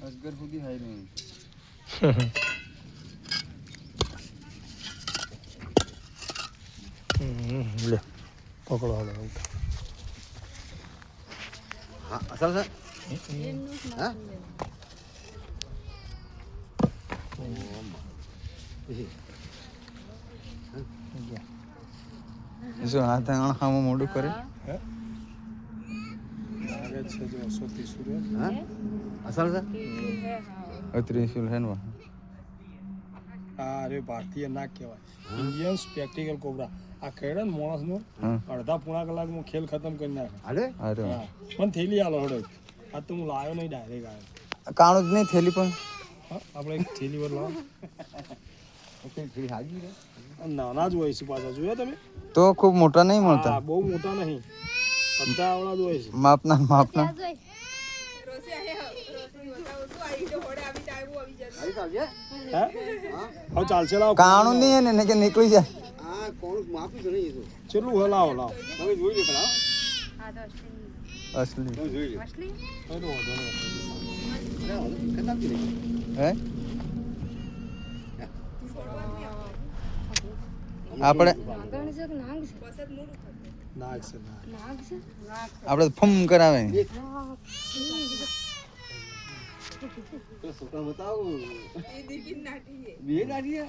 અસગર સુધી હાઈ નહીં લે પકડો હાલો હા અસલ છે હા શું હાથ આંખામાં મોઢું કરે લાગે છે જો 130 રૂપિયા હા અસલ છે ત્રિશુલ હે ને આ અરે ભારતીય ના કહેવાય ઇન્ડિયન સ્પેક્ટિકલ કોબરા આ ખેડે ને માણસનો અડધા પોણા કલાકમાં ખેલ ખતમ કરી નાખે અરે અરે હા પણ થેલી આલો હડો આ તો હું લાવ્યો નહીં ડાયરેક્ટ આવ્યો કાણું જ નહીં થેલી પણ હા આપણે એક થેલી પર લાવો ઓકે ફરી હાજી રે નાના જ હોય છે પાછા જોયા તમે તો ખૂબ મોટા નહીં મળતા હા બહુ મોટા નહીં બધા આવડા જ હોય છે માપના માપના હા હવે ચાલશે લાવો કાણું નહીં ને કે નીકળી જાય આ કોણ માપી છે નહીં એ તો ચેટલું હે લાવો લાવો તમે જોઈ લે પેલા અસલી તમે જોઈ લે એ તો વાંધો નહીં કેટલા પી લે હે આપણે નાગ છે નાગ આપણે ફમ કરાવે છોકરા બતાવો બે નાટી એ